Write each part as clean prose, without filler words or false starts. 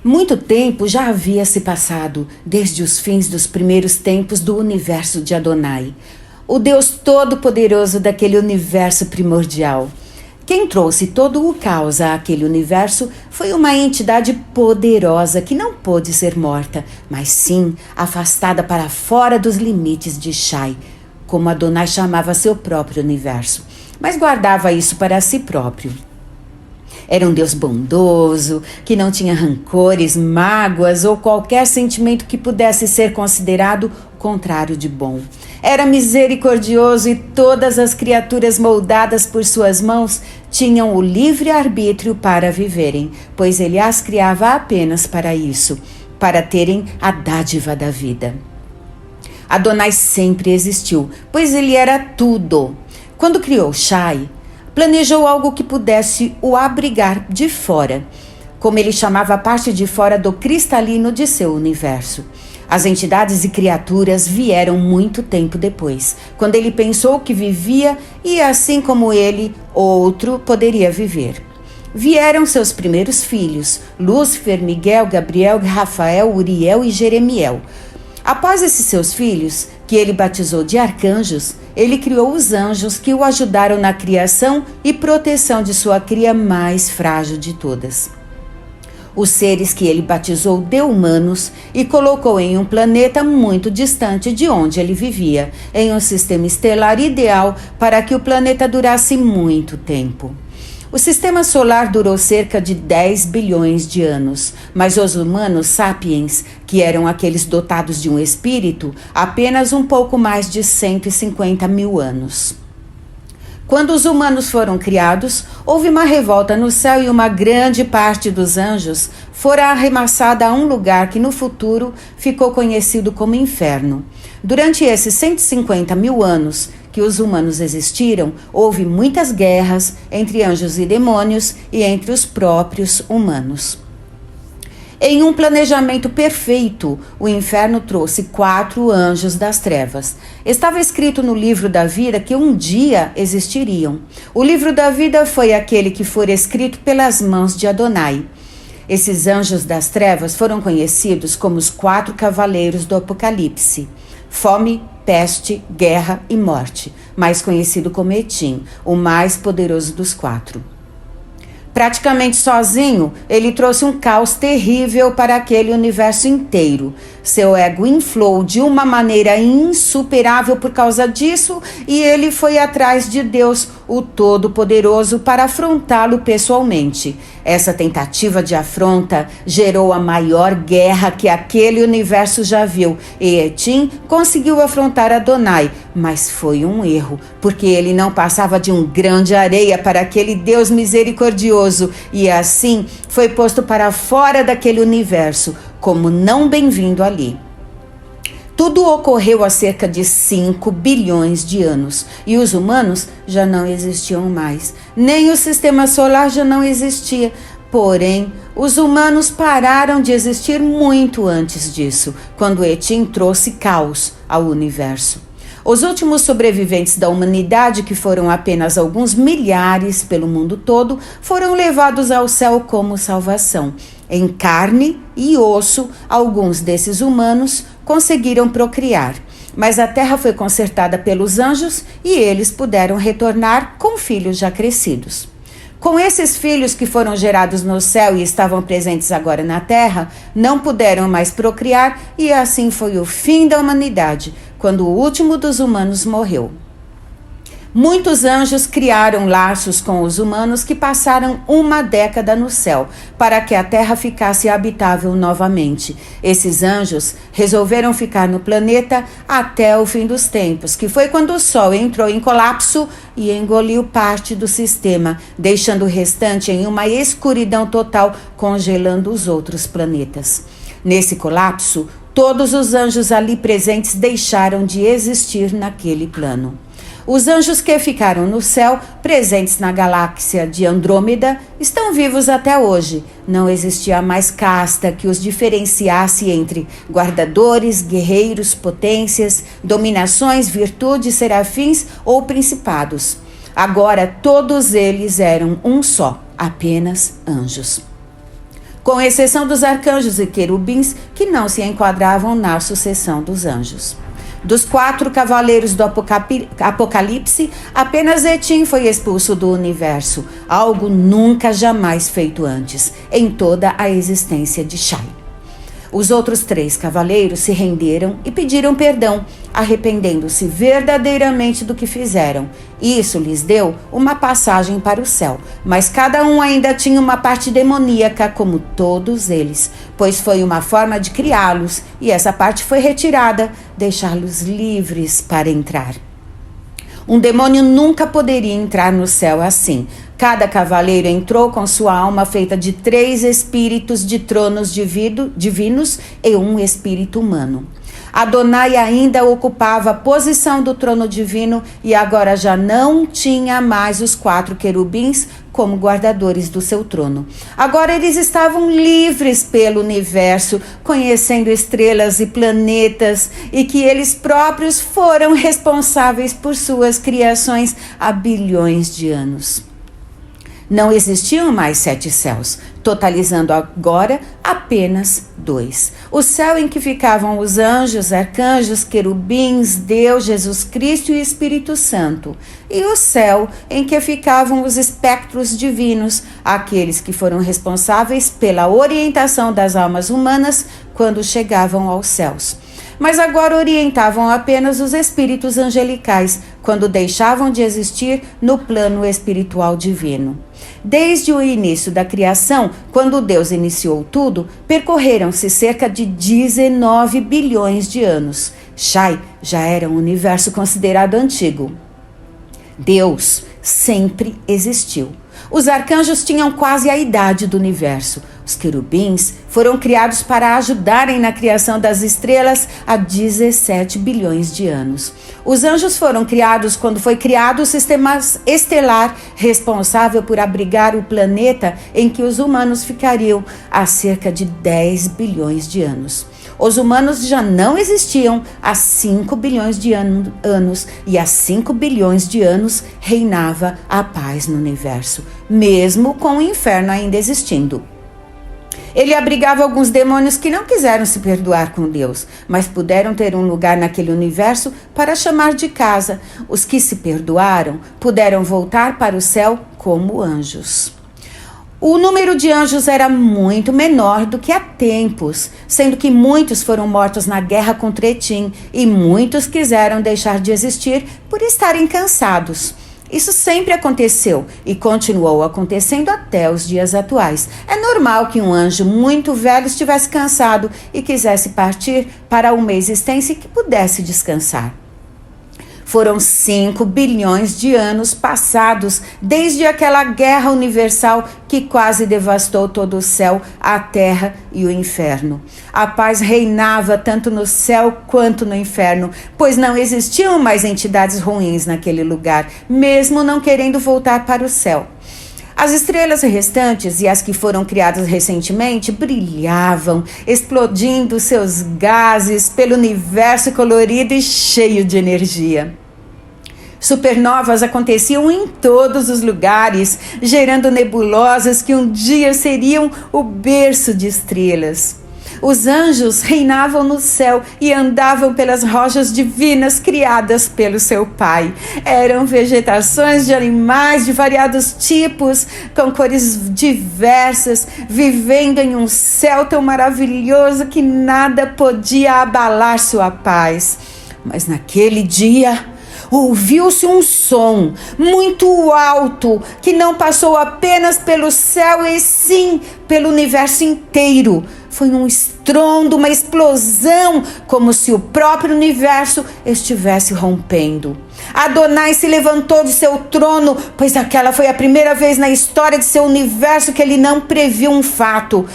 Muito tempo já havia se passado, desde os fins dos primeiros tempos do universo de Adonai, o Deus todo-poderoso daquele universo primordial. Quem trouxe todo o caos àquele universo foi uma entidade poderosa que não pôde ser morta, mas sim afastada para fora dos limites de Shai, como Adonai chamava seu próprio universo, mas guardava isso para si próprio. Era um Deus bondoso, que não tinha rancores, mágoas ou qualquer sentimento que pudesse ser considerado o contrário de bom. Era misericordioso e todas as criaturas moldadas por suas mãos tinham o livre arbítrio para viverem, pois ele as criava apenas para isso, para terem a dádiva da vida. Adonai sempre existiu, pois ele era tudo. Quando criou Shai, planejou algo que pudesse o abrigar de fora, como ele chamava a parte de fora do cristalino de seu universo. As entidades e criaturas vieram muito tempo depois, quando ele pensou que vivia e, assim como ele, outro poderia viver. Vieram seus primeiros filhos, Lúcifer, Miguel, Gabriel, Rafael, Uriel e Jeremiel. Após esses seus filhos, que ele batizou de arcanjos, ele criou os anjos que o ajudaram na criação e proteção de sua cria mais frágil de todas. Os seres que ele batizou de humanos e colocou em um planeta muito distante de onde ele vivia, em um sistema estelar ideal para que o planeta durasse muito tempo. O sistema solar durou cerca de 10 bilhões de anos, mas os humanos sapiens, que eram aqueles dotados de um espírito, apenas um pouco mais de 150 mil anos. Quando os humanos foram criados, houve uma revolta no céu e uma grande parte dos anjos fora arremessada a um lugar que no futuro ficou conhecido como inferno. Durante esses 150 mil anos que os humanos existiram, houve muitas guerras entre anjos e demônios e entre os próprios humanos. Em um planejamento perfeito, o inferno trouxe 4 anjos das trevas. Estava escrito no livro da vida que um dia existiriam. O livro da vida foi aquele que foi escrito pelas mãos de Adonai. Esses anjos das trevas foram conhecidos como os 4 cavaleiros do Apocalipse: fome, peste, guerra e morte, mais conhecido como Etim, o mais poderoso dos 4. Praticamente sozinho, ele trouxe um caos terrível para aquele universo inteiro. Seu ego inflou de uma maneira insuperável por causa disso e ele foi atrás de Deus, o Todo-Poderoso, para afrontá-lo pessoalmente. Essa tentativa de afronta gerou a maior guerra que aquele universo já viu e Etim conseguiu afrontar Adonai, mas foi um erro, porque ele não passava de um grão de areia para aquele Deus misericordioso e assim foi posto para fora daquele universo, como não bem-vindo ali. Tudo ocorreu há cerca de 5 bilhões de anos e os humanos já não existiam mais, nem o sistema solar já não existia. Porém, os humanos pararam de existir muito antes disso, quando Etim trouxe caos ao universo. Os últimos sobreviventes da humanidade, que foram apenas alguns milhares pelo mundo todo, foram levados ao céu como salvação. Em carne e osso, alguns desses humanos conseguiram procriar, mas a terra foi consertada pelos anjos e eles puderam retornar com filhos já crescidos. Com esses filhos que foram gerados no céu e estavam presentes agora na terra, não puderam mais procriar e assim foi o fim da humanidade, quando o último dos humanos morreu. Muitos anjos criaram laços com os humanos que passaram 1 década no céu, para que a terra ficasse habitável novamente. Esses anjos resolveram ficar no planeta até o fim dos tempos, que foi quando o Sol entrou em colapso e engoliu parte do sistema, deixando o restante em uma escuridão total, congelando os outros planetas. Nesse colapso, todos os anjos ali presentes deixaram de existir naquele plano. Os anjos que ficaram no céu, presentes na galáxia de Andrômeda, estão vivos até hoje. Não existia mais casta que os diferenciasse entre guardadores, guerreiros, potências, dominações, virtudes, serafins ou principados. Agora todos eles eram um só, apenas anjos. com exceção dos arcanjos e querubins, que não se enquadravam na sucessão dos anjos. Dos 4 cavaleiros do Apocalipse, apenas Etim foi expulso do universo, algo nunca jamais feito antes, em toda a existência de Shai. Os outros 3 cavaleiros se renderam e pediram perdão, arrependendo-se verdadeiramente do que fizeram. Isso lhes deu uma passagem para o céu, mas cada um ainda tinha uma parte demoníaca, como todos eles, pois foi uma forma de criá-los, e essa parte foi retirada, deixá-los livres para entrar. Um demônio nunca poderia entrar no céu assim. Cada cavaleiro entrou com sua alma feita de 3 espíritos de tronos divinos e um espírito humano. Adonai ainda ocupava a posição do trono divino e agora já não tinha mais os 4 querubins como guardadores do seu trono. Agora eles estavam livres pelo universo, conhecendo estrelas e planetas, e que eles próprios foram responsáveis por suas criações há bilhões de anos. Não existiam mais 7 céus, totalizando agora apenas 2. O céu em que ficavam os anjos, arcanjos, querubins, Deus, Jesus Cristo e Espírito Santo. E o céu em que ficavam os espectros divinos, aqueles que foram responsáveis pela orientação das almas humanas quando chegavam aos céus. Mas agora orientavam apenas os espíritos angelicais, quando deixavam de existir no plano espiritual divino. Desde o início da criação, quando Deus iniciou tudo, percorreram-se cerca de 19 bilhões de anos. Shai já era um universo considerado antigo. Deus sempre existiu. Os arcanjos tinham quase a idade do universo. Os querubins foram criados para ajudarem na criação das estrelas há 17 bilhões de anos. Os anjos foram criados quando foi criado o sistema estelar responsável por abrigar o planeta em que os humanos ficariam há cerca de 10 bilhões de anos. Os humanos já não existiam há 5 bilhões de anos e há 5 bilhões de anos reinava a paz no universo, mesmo com o inferno ainda existindo. Ele abrigava alguns demônios que não quiseram se perdoar com Deus, mas puderam ter um lugar naquele universo para chamar de casa. Os que se perdoaram puderam voltar para o céu como anjos. O número de anjos era muito menor do que há tempos, sendo que muitos foram mortos na guerra contra Etim e muitos quiseram deixar de existir por estarem cansados. Isso sempre aconteceu e continuou acontecendo até os dias atuais. É normal que um anjo muito velho estivesse cansado e quisesse partir para uma existência que pudesse descansar. Foram 5 bilhões de anos passados desde aquela guerra universal que quase devastou todo o céu, a terra e o inferno. A paz reinava tanto no céu quanto no inferno, pois não existiam mais entidades ruins naquele lugar, mesmo não querendo voltar para o céu. As estrelas restantes e as que foram criadas recentemente brilhavam, explodindo seus gases pelo universo colorido e cheio de energia. Supernovas aconteciam em todos os lugares, gerando nebulosas que um dia seriam o berço de estrelas. Os anjos reinavam no céu e andavam pelas rochas divinas criadas pelo seu Pai. Eram vegetações de animais de variados tipos, com cores diversas, vivendo em um céu tão maravilhoso que nada podia abalar sua paz. Mas naquele dia ouviu-se um som muito alto que não passou apenas pelo céu e sim pelo universo inteiro. Foi um estrondo, uma explosão, como se o próprio universo estivesse rompendo. Adonai se levantou de seu trono, pois aquela foi a primeira vez na história de seu universo que ele não previu um fato.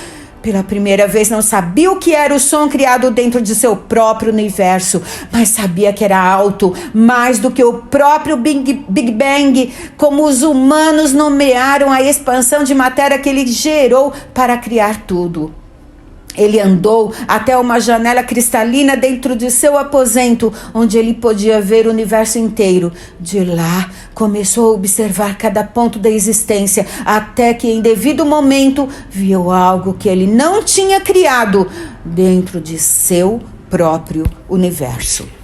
Pela primeira vez não sabia o que era o som criado dentro de seu próprio universo, mas sabia que era alto, mais do que o próprio Big Bang, como os humanos nomearam a expansão de matéria que ele gerou para criar tudo. Ele andou até uma janela cristalina dentro de seu aposento, onde ele podia ver o universo inteiro. De lá, começou a observar cada ponto da existência, até que, em devido momento, viu algo que ele não tinha criado dentro de seu próprio universo.